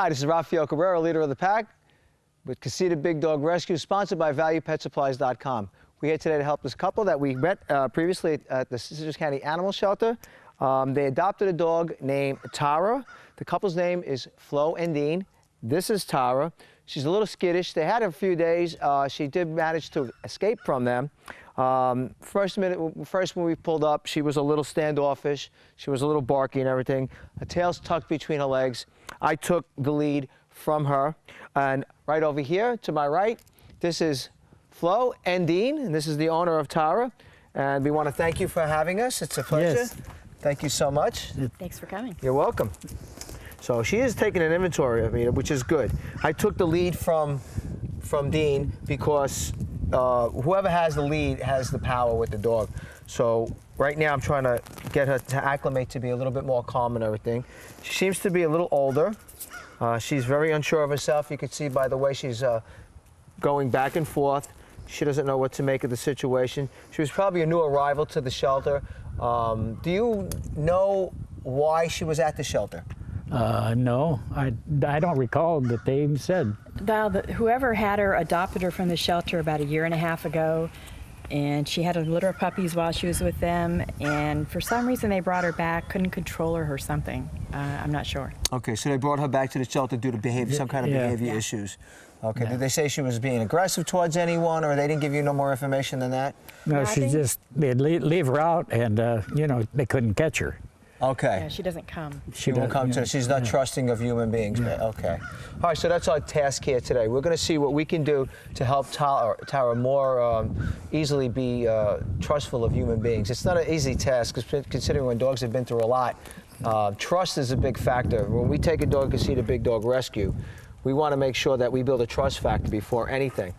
Hi, this is Rafael Cabrera, leader of the pack with Conceited Big Dog Rescue, sponsored by ValuePetSupplies.com. We're here today to help this couple that we met previously at the Scissors County Animal Shelter. They adopted a dog named Tara. The couple's name is Flo and Dean. This is Tara. She's a little skittish. They had her a few days. She did manage to escape from them. First when we pulled up, she was a little standoffish. She was a little barky and everything. Her tail's tucked between her legs. I took the lead from her. And right over here to my right, this is Flo and Dean, and this is the owner of Tara. And we want to thank you for having us. It's a pleasure. Yes. Thank you so much. Thanks for coming. You're welcome. So she is taking an inventory of me, which is good. I took the lead from Dean because whoever has the lead has the power with the dog. So right now I'm trying to get her to acclimate to be a little bit more calm and everything. She seems to be a little older. She's very unsure of herself. You can see by the way she's going back and forth. She doesn't know what to make of the situation. She was probably a new arrival to the shelter. Do you know why she was at the shelter? No, I don't recall that they even said. Whoever had her adopted her from the shelter about 1.5 years ago, and she had a litter of puppies while she was with them, and for some reason they brought her back, couldn't control her or something. I'm not sure. Okay, so they brought her back to the shelter due to behavior, some kind of behavior issues. Okay, did they say she was being aggressive towards anyone, or they didn't give you no more information than that? No, they'd leave her out, and you know, they couldn't catch her. Okay. Yeah, she doesn't come. She won't come to. She's not trusting of human beings. Yeah. Okay. All right. So that's our task here today. We're going to see what we can do to help Tara more easily be trustful of human beings. It's not an easy task, considering when dogs have been through a lot. Trust is a big factor. When we take a dog to see the Big Dog Rescue, we want to make sure that we build a trust factor before anything.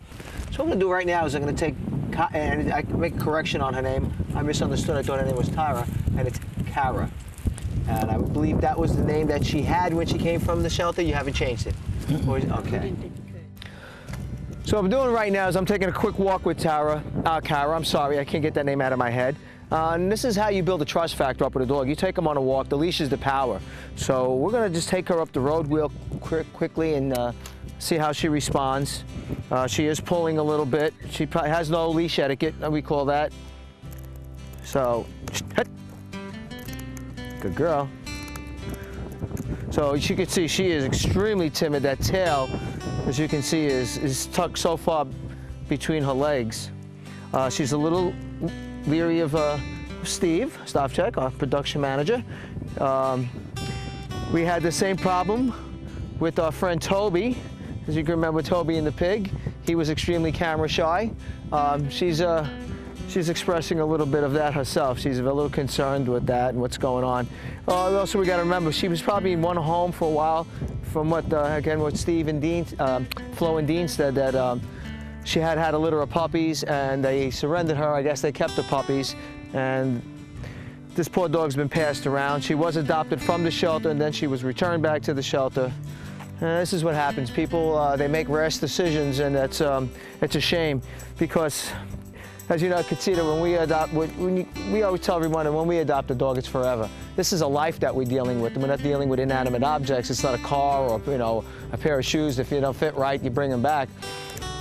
So what I'm going to do right now is I'm going to take and I make a correction on her name. I misunderstood. I thought her name was Tara, and it's Kara. And I believe that was the name that she had when she came from the shelter. You haven't changed it? Okay. So what I'm doing right now is I'm taking a quick walk with Kara. I'm sorry, I can't get that name out of my head. And this is how you build a trust factor up with a dog. You take them on a walk. The leash is the power. So we're going to just take her up the road real quickly and see how she responds. She is pulling a little bit. She probably has no leash etiquette, we call that. So, good girl. So as you can see, she is extremely timid. That tail, as you can see, is tucked so far between her legs. She's a little leery of Steve Stavchek, our production manager. We had the same problem with our friend Toby. As you can remember, Toby and the pig. He was extremely camera shy. She's expressing a little bit of that herself. She's a little concerned with that and what's going on. Also, we got to remember, she was probably in one home for a while. From what, again, what Steve and Dean, Flo and Dean said, that she had a litter of puppies and they surrendered her. I guess they kept the puppies, and this poor dog's been passed around. She was adopted from the shelter, and then she was returned back to the shelter. This is what happens. People, they make rash decisions, and it's a shame because, as you know, consider when we adopt, we always tell everyone that when we adopt a dog, it's forever. This is a life that we're dealing with. We're not dealing with inanimate objects. It's not a car or, you know, a pair of shoes. If you don't fit right, you bring them back.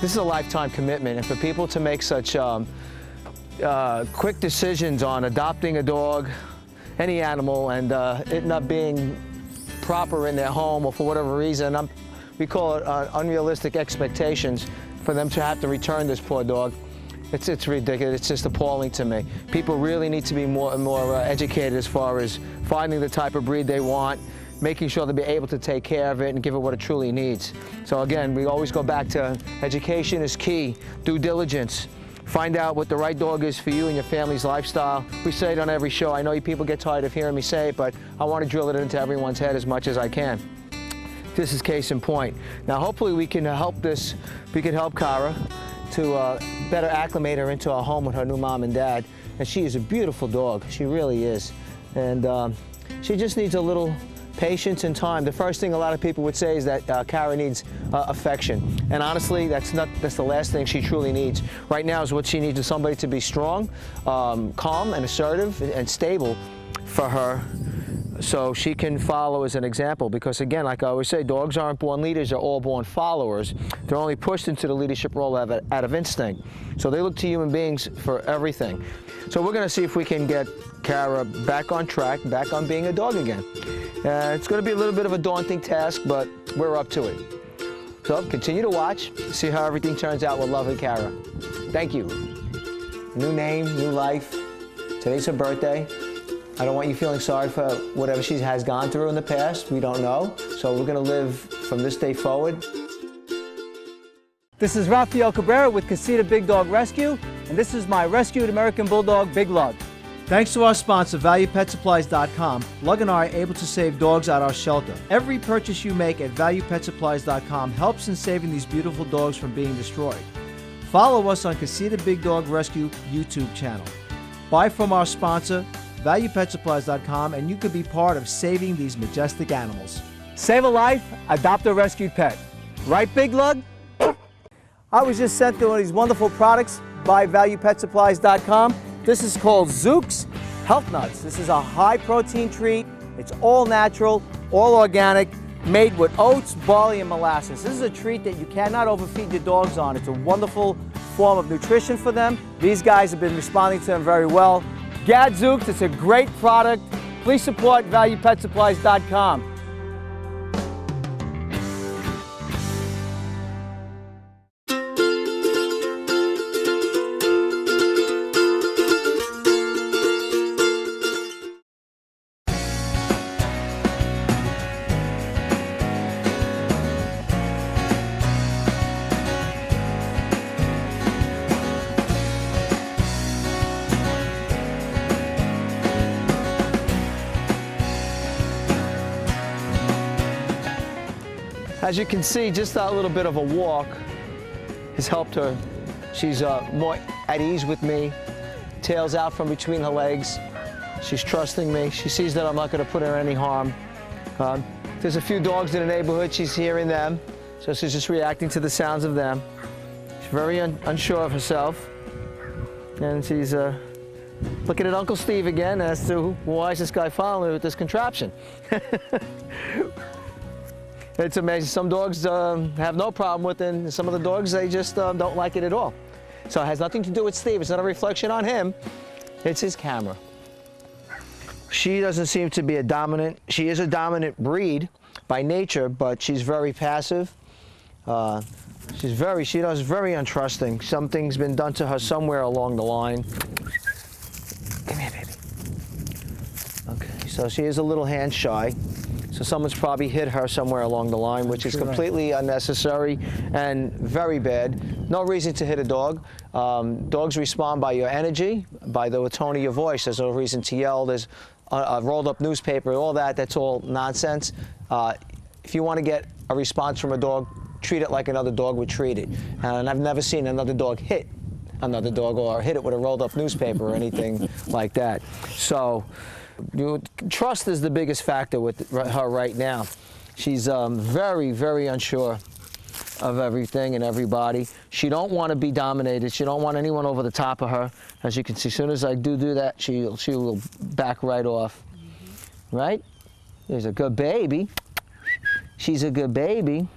This is a lifetime commitment, and for people to make such quick decisions on adopting a dog, any animal, and it not being proper in their home or for whatever reason, we call it unrealistic expectations for them to have to return this poor dog. It's ridiculous. It's just appalling to me. People really need to be more educated as far as finding the type of breed they want, making sure they'll be able to take care of it and give it what it truly needs. So again, we always go back to education is key, due diligence. Find out what the right dog is for you and your family's lifestyle. We say it on every show. I know you people get tired of hearing me say it, but I want to drill it into everyone's head as much as I can. This is case in point. Now, hopefully we can help Kara to better acclimate her into our home with her new mom and dad. And she is a beautiful dog. She really is. And she just needs a little patience and time. The first thing a lot of people would say is that Kara needs affection. And honestly, that's the last thing she truly needs. Right now is what she needs is somebody to be strong, calm and assertive and stable for her so she can follow as an example, because again, like I always say, dogs aren't born leaders, they're all born followers. They're only pushed into the leadership role out of instinct. So they look to human beings for everything. So we're gonna see if we can get Kara back on track, back on being a dog again. It's gonna be a little bit of a daunting task, but we're up to it. So continue to watch, see how everything turns out with lovely Kara. Thank you. New name, new life. Today's her birthday. I don't want you feeling sorry for whatever she has gone through in the past. We don't know. So we're going to live from this day forward. This is Rafael Cabrera with Casita Big Dog Rescue, and this is my rescued American Bulldog, Big Lug. Thanks to our sponsor, ValuePetSupplies.com, Lug and I are able to save dogs at our shelter. Every purchase you make at ValuePetSupplies.com helps in saving these beautiful dogs from being destroyed. Follow us on Casita Big Dog Rescue YouTube channel. Buy from our sponsor, ValuePetSupplies.com, and you could be part of saving these majestic animals. Save a life, adopt a rescued pet. Right, Big Lug? I was just sent one of these wonderful products by ValuePetSupplies.com. This is called Zook's Health Nuts. This is a high-protein treat. It's all natural, all organic, made with oats, barley, and molasses. This is a treat that you cannot overfeed your dogs on. It's a wonderful form of nutrition for them. These guys have been responding to them very well. Gadzooks, it's a great product. Please support ValuePetSupplies.com. As you can see, just that little bit of a walk has helped her. She's more at ease with me, tails out from between her legs. She's trusting me. She sees that I'm not going to put her in any harm. There's a few dogs in the neighborhood. She's hearing them, so she's just reacting to the sounds of them. She's very unsure of herself, and she's looking at Uncle Steve again as to why is this guy following me with this contraption. It's amazing. Some dogs have no problem with it, and some of the dogs, they just don't like it at all. So it has nothing to do with Steve. It's not a reflection on him. It's his camera. She doesn't seem to be a dominant. She is a dominant breed by nature, but she's very passive. She's very untrusting. Something's been done to her somewhere along the line. Come here, baby. Okay, so she is a little hand shy. So someone's probably hit her somewhere along the line, which is completely unnecessary and very bad. No reason to hit a dog. Dogs respond by your energy, by the tone of your voice. There's no reason to yell. There's a rolled up newspaper, all that, that's all nonsense. If you want to get a response from a dog, treat it like another dog would treat it. And I've never seen another dog hit another dog or hit it with a rolled up newspaper or anything like that. So trust is the biggest factor with her right now. She's very, very unsure of everything and everybody. She don't want to be dominated. She don't want anyone over the top of her. As you can see, as soon as I do that, she will back right off. Right? There's a good baby. She's a good baby.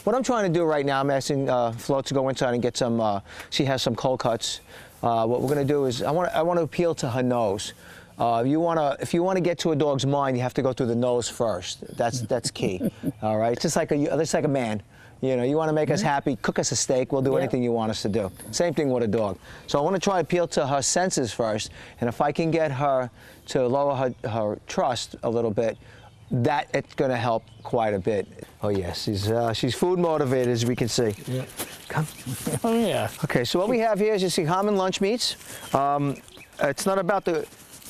What I'm trying to do right now, I'm asking Flo to go inside and get some, she has some cold cuts. What we're going to do is, I want to appeal to her nose. If you want to get to a dog's mind, you have to go through the nose first. That's key. All right, just like a man. You know, you want to make us happy, cook us a steak. We'll do anything you want us to do. Same thing with a dog. So I want to try to appeal to her senses first, and if I can get her to lower her trust a little bit, it's going to help quite a bit. Oh yes, she's food motivated, as we can see. Yeah. Come. Oh yeah. Okay, so what we have here is, you see, common lunch meats. It's not about the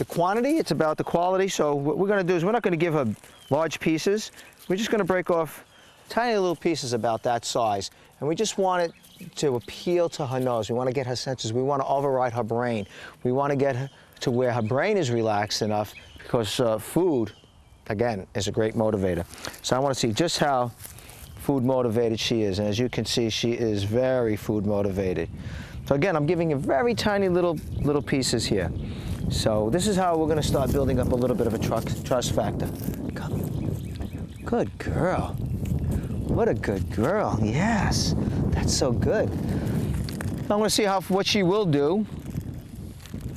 quantity, it's about the quality. So what we're going to do is, we're not going to give her large pieces. We're just going to break off tiny little pieces about that size. And we just want it to appeal to her nose. We want to get her senses. We want to override her brain. We want to get her to where her brain is relaxed enough, because food, again, is a great motivator. So I want to see just how food motivated she is. And as you can see, she is very food motivated. So again, I'm giving you very tiny little pieces here. So this is how we're going to start building up a little bit of a trust factor. Come. Good girl. What a good girl. Yes, that's so good. I want to see what she will do.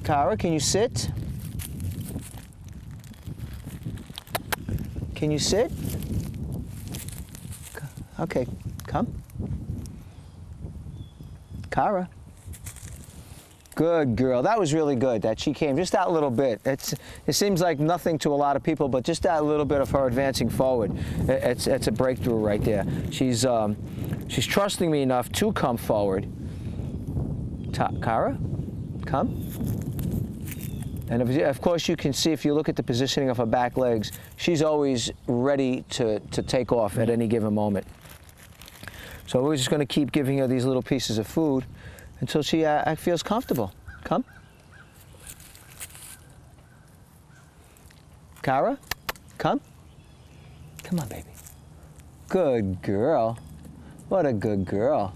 Kara, can you sit? Can you sit? Okay, come. Kara. Good girl. That was really good that she came just that little bit. It seems like nothing to a lot of people, but just that little bit of her advancing forward, it's a breakthrough right there. She's trusting me enough to come forward. Kara, come. And of course you can see, if you look at the positioning of her back legs, she's always ready to take off at any given moment. So we're just going to keep giving her these little pieces of food until she feels comfortable. Come. Kara, come. Come on, baby. Good girl. What a good girl.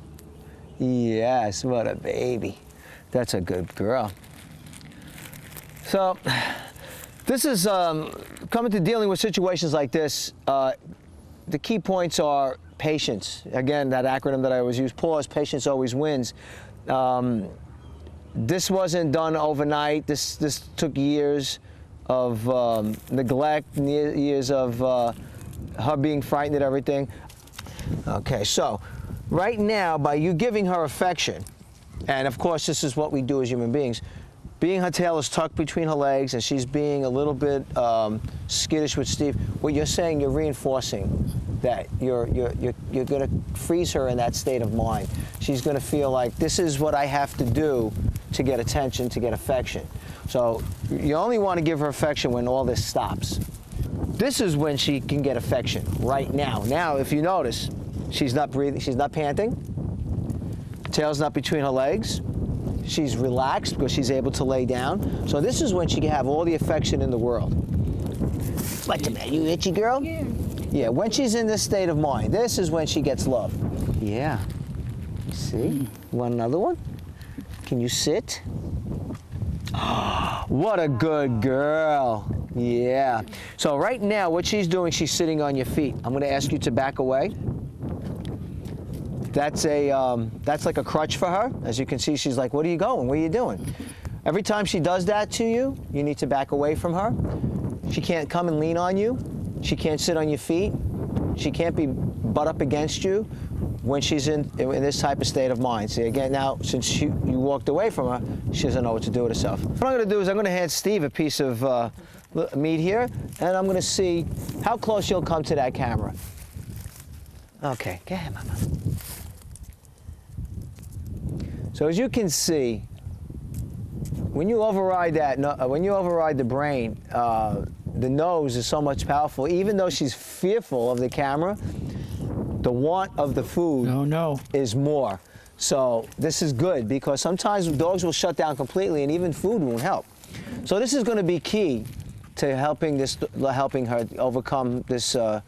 Yes, what a baby. That's a good girl. So this is coming to dealing with situations like this. The key points are patience. Again, that acronym that I always use, pause, patience always wins. This wasn't done overnight. This took years of neglect, years of her being frightened at everything. Okay, so right now, by you giving her affection, and of course this is what we do as human beings, being her tail is tucked between her legs and she's being a little bit skittish with Steve, what you're saying, you're reinforcing that. You're going to freeze her in that state of mind. She's going to feel like, this is what I have to do to get attention, to get affection. So you only want to give her affection when all this stops. This is when she can get affection, right now. Now, if you notice, she's not breathing, she's not panting, tail's not between her legs. She's relaxed because she's able to lay down. So this is when she can have all the affection in the world. What the man, you itchy girl? Yeah, when she's in this state of mind, this is when she gets love. Yeah. You see? Want another one? Can you sit? What a good girl. Yeah. So right now, what she's doing, she's sitting on your feet. I'm going to ask you to back away. That's like a crutch for her. As you can see, she's like, what are you going? What are you doing? Every time she does that to you, you need to back away from her. She can't come and lean on you. She can't sit on your feet. She can't be butt up against you when she's in this type of state of mind. See, again, now, since you walked away from her, she doesn't know what to do with herself. What I'm going to do is I'm going to hand Steve a piece of meat here, and I'm going to see how close you'll come to that camera. Okay, go ahead, Mama. So as you can see, when you override the brain, the nose is so much powerful. Even though she's fearful of the camera, the want of the food is more. So this is good, because sometimes dogs will shut down completely and even food won't help. So this is going to be key to helping her overcome this, the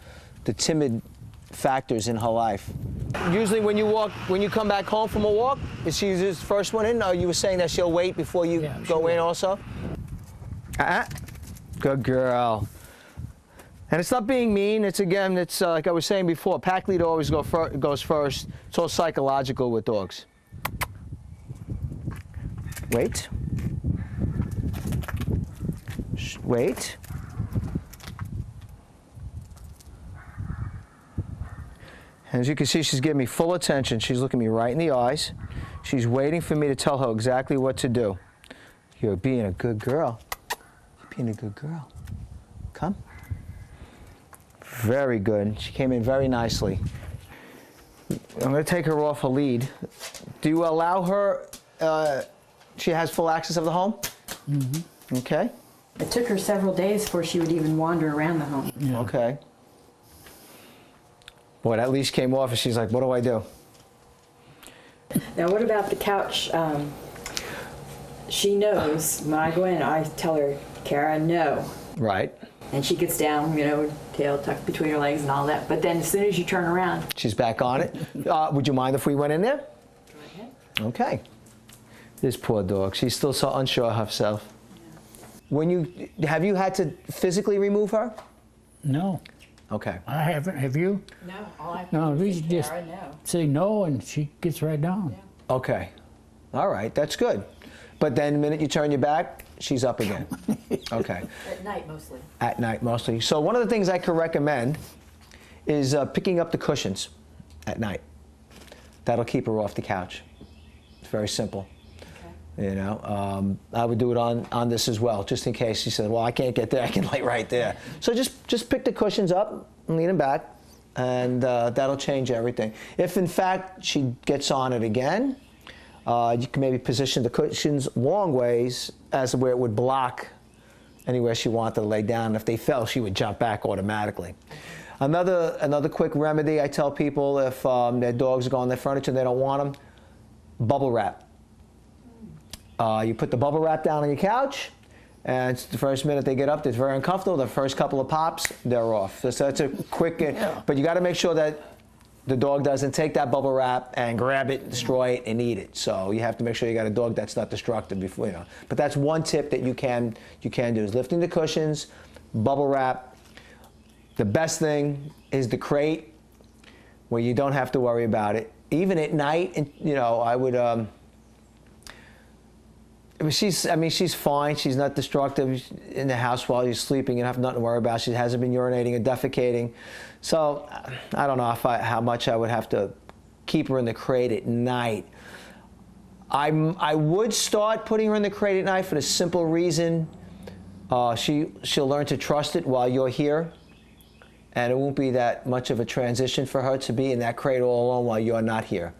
timid factors in her life. Usually when you come back home from a walk, is she the first one in, or you were saying that she'll wait before you go in also? Good girl. And it's not being mean, it's like I was saying before, pack leader always goes first. It's all psychological with dogs. Wait. Wait. As you can see, she's giving me full attention. She's looking me right in the eyes. She's waiting for me to tell her exactly what to do. You're being a good girl. You're being a good girl. Come. Very good. She came in very nicely. I'm going to take her off her lead. Do you allow her, she has full access of the home? Mm-hmm. Okay. It took her several days before she would even wander around the home. Yeah. Okay. Boy, that leash came off and she's like, what do I do? Now, what about the couch? She knows when I go in, I tell her, Kara, no. Right. And she gets down, tail tucked between her legs and all that. But then as soon as you turn around, she's back on it. Would you mind if we went in there? Go ahead. Okay. This poor dog, she's still so unsure of herself. Have you had to physically remove her? No, Okay. I haven't. Have you? No, all I No, we just say no, and she gets right down. Okay. All right, that's good. But then the minute you turn your back, she's up again. Okay. At night mostly. At night mostly. So one of the things I could recommend is picking up the cushions at night. That'll keep her off the couch. It's very simple. Okay. You know, I would do it on this as well, just in case she says, well, I can't get there, I can lay right there. So just pick the cushions up and lean them back, and that'll change everything. If in fact she gets on it again, you can maybe position the cushions long ways as where it would block anywhere she wanted to lay down. If they fell, she would jump back automatically. Another quick remedy I tell people if their dogs go on their furniture and they don't want them, bubble wrap. You put the bubble wrap down on your couch, and the first minute they get up, it's very uncomfortable. The first couple of pops, they're off. So that's a quick, but you got to make sure that the dog doesn't take that bubble wrap and grab it, destroy it, and eat it. So you have to make sure you got a dog that's not destructive before, you know. But that's one tip that you can do is lifting the cushions, bubble wrap. The best thing is the crate where you don't have to worry about it. Even at night, and you know, I would. She's fine. She's not destructive in the house while you're sleeping. You have nothing to worry about. She hasn't been urinating or defecating. So I don't know how much I would have to keep her in the crate at night. I would start putting her in the crate at night for the simple reason she'll learn to trust it while you're here, and it won't be that much of a transition for her to be in that crate all alone while you're not here.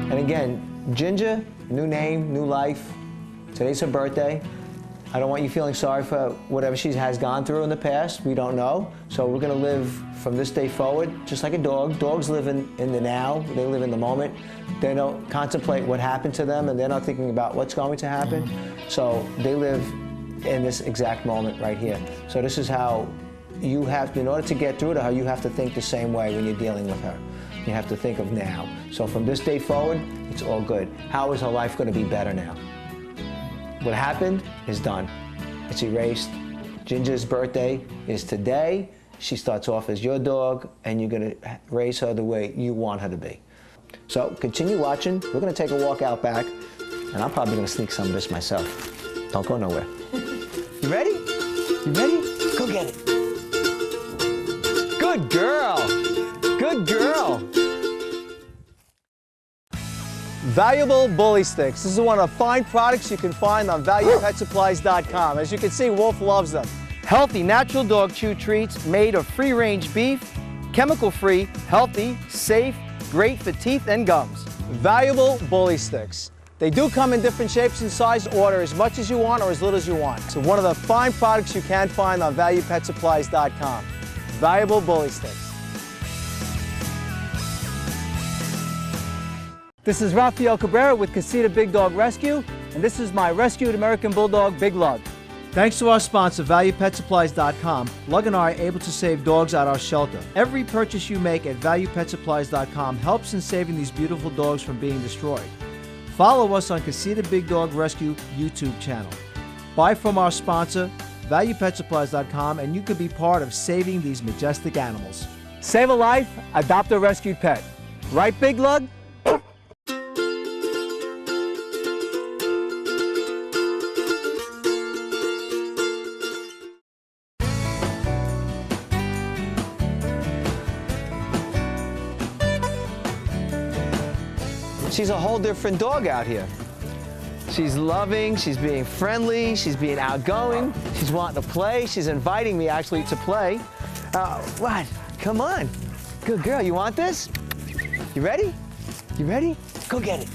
And again, Ginger, new name, new life. Today's her birthday. I don't want you feeling sorry for whatever she has gone through in the past. We don't know. So we're going to live from this day forward, just like a dog. Dogs live in the now. They live in the moment. They don't contemplate what happened to them, and they're not thinking about what's going to happen. So they live in this exact moment right here. So this is how you have to, in order to get through to her, you have to think the same way when you're dealing with her. You have to think of now. So from this day forward, it's all good. How is her life going to be better now? What happened is done. It's erased. Ginger's birthday is today. She starts off as your dog, and you're going to raise her the way you want her to be. So continue watching. We're going to take a walk out back, and I'm probably going to sneak some of this myself. Don't go nowhere. You ready? You ready? Go get it. Good girl. Good girl. Valuable bully sticks. This is one of the fine products you can find on valuepetsupplies.com. As you can see, Wolf loves them. Healthy, natural dog chew treats made of free-range beef, chemical-free, healthy, safe, great for teeth and gums. Valuable bully sticks. They do come in different shapes and sizes. Order as much as you want or as little as you want. So one of the fine products you can find on valuepetsupplies.com. Valuable bully sticks. This is Rafael Cabrera with Casita Big Dog Rescue, and this is my rescued American Bulldog, Big Lug. Thanks to our sponsor, ValuePetSupplies.com, Lug and I are able to save dogs at our shelter. Every purchase you make at ValuePetSupplies.com helps in saving these beautiful dogs from being destroyed. Follow us on Casita Big Dog Rescue YouTube channel. Buy from our sponsor, ValuePetSupplies.com, and you could be part of saving these majestic animals. Save a life, adopt a rescued pet. Right, Big Lug? She's a whole different dog out here. She's loving, she's being friendly, she's being outgoing, she's wanting to play, she's inviting me actually to play. What? Come on. Good girl, you want this? You ready? You ready? Go get it.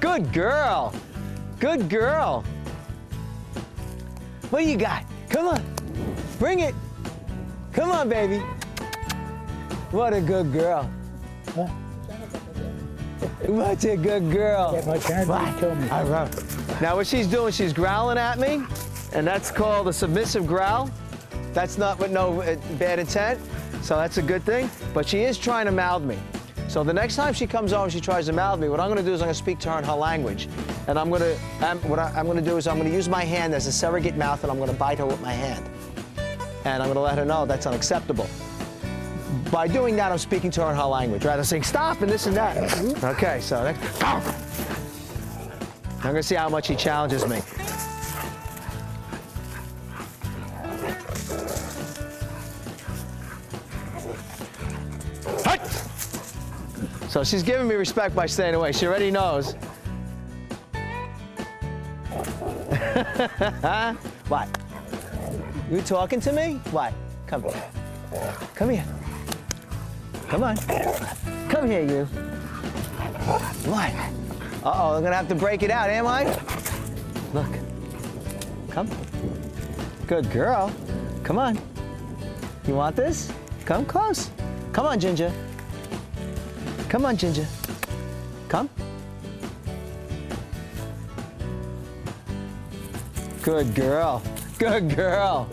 Good girl. Good girl. What do you got? Come on. Bring it. Come on, baby. What a good girl. Huh? What a good girl. Get my turn, you told me. Now what she's doing, she's growling at me, and that's called a submissive growl. That's not with no bad intent, so that's a good thing. But she is trying to mouth me. So the next time she comes over, she tries to mouth me, what I'm gonna do is I'm gonna speak to her in her language. And what I'm gonna do is I'm gonna use my hand as a surrogate mouth, and I'm gonna bite her with my hand. And I'm gonna let her know that's unacceptable. By doing that, I'm speaking to her in her language, rather than saying stop and this and that. Okay, so next, I'm gonna see how much he challenges me. So she's giving me respect by staying away. She already knows. What? You talking to me? What? Come here. Come here. Come on. Come here, you. What? Uh-oh, I'm gonna have to break it out, am I? Look. Come. Good girl. Come on. You want this? Come close. Come on, Ginger. Come on, Ginger. Come. Good girl. Good girl.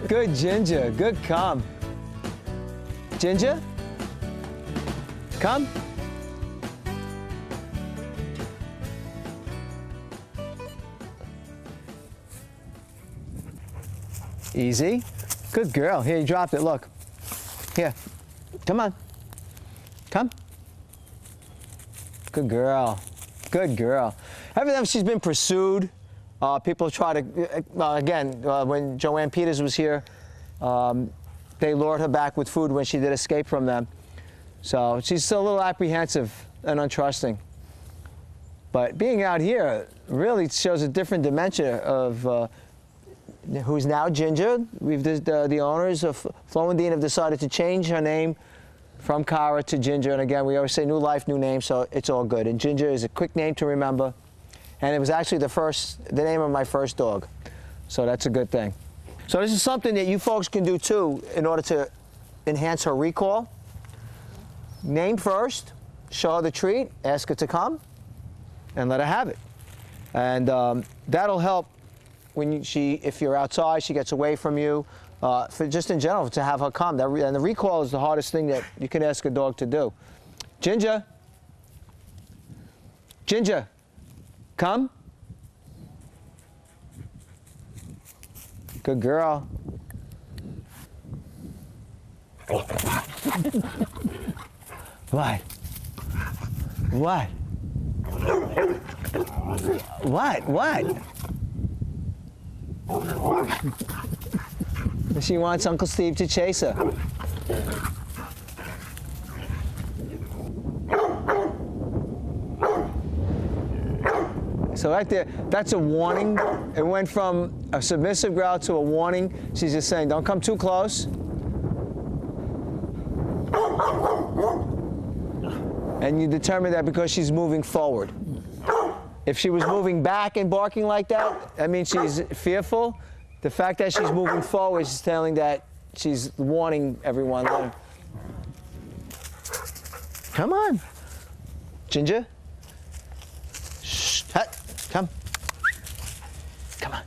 Good Ginger. Good come. Ginger? Come. Easy. Good girl. Here, you dropped it. Look. Here. Come on. Come. Good girl. Good girl. Every time she's been pursued, people try to, when Joanne Peters was here, they lured her back with food when she did escape from them. So she's still a little apprehensive and untrusting. But being out here really shows a different dimension of who's now Ginger. The owners of Flo and Dean have decided to change her name from Cara to Ginger, and again, we always say new life, new name, so it's all good. And Ginger is a quick name to remember, and it was actually the name of my first dog, so that's a good thing. So this is something that you folks can do too in order to enhance her recall. Name first, show her the treat, ask her to come, and let her have it. And that'll help when if you're outside, she gets away from you. Just in general, to have her come. And the recall is the hardest thing that you can ask a dog to do. Ginger. Ginger. Come. Good girl. What? What? What? She wants Uncle Steve to chase her. So right there, that's a warning. It went from a submissive growl to a warning. She's just saying, don't come too close. And you determine that because she's moving forward. If she was moving back and barking like that, that means she's fearful. The fact that she's moving forward is telling that she's warning everyone. Come on. Ginger. Shh. Hut. Come. Come on.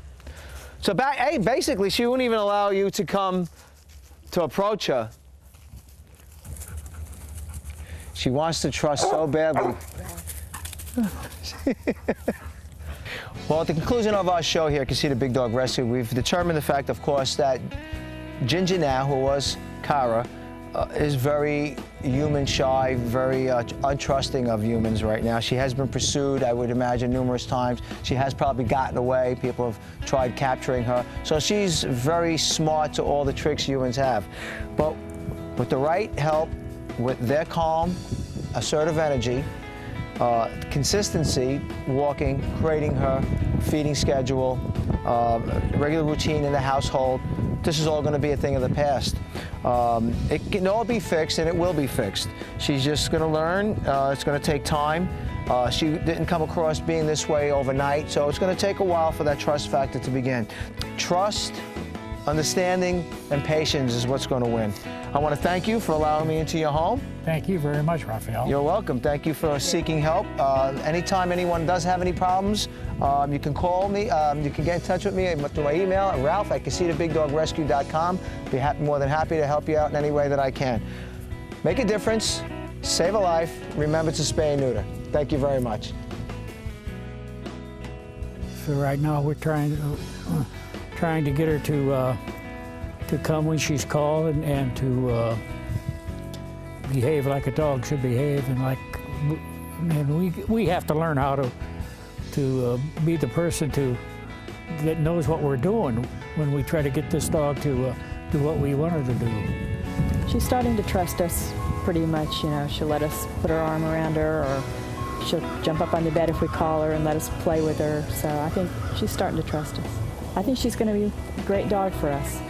So basically, she wouldn't even allow you to come to approach her. She wants to trust so badly. Well, at the conclusion of our show here, Casita Big Dog Rescue, we've determined the fact, of course, that Ginger now, who was Cara, is very human shy, very untrusting of humans right now. She has been pursued, I would imagine, numerous times. She has probably gotten away. People have tried capturing her. So she's very smart to all the tricks humans have. But with the right help, with their calm, assertive energy, consistency, walking, creating her feeding schedule, regular routine in the household, this is all going to be a thing of the past. It can all be fixed, and it will be fixed. She's just going to learn. It's going to take time. She didn't come across being this way overnight, so it's going to take a while for that trust factor to begin. Trust, understanding, and patience is what's going to win. I want to thank you for allowing me into your home. Thank you very much, Rafael. You're welcome. Thank you for seeking help. Anytime anyone does have any problems, you can call me. You can get in touch with me through my email at ralph@CasitaBigDogRescue.com. Be more than happy to help you out in any way that I can. Make a difference, save a life, remember to spay and neuter. Thank you very much. So right now we're trying to get her to come when she's called and to behave like a dog should behave, and we have to learn how to be the person that knows what we're doing when we try to get this dog to do what we want her to do. She's starting to trust us pretty much, you know. She'll let us put her arm around her, or she'll jump up on the bed if we call her and let us play with her. So I think she's starting to trust us. I think she's going to be a great dog for us.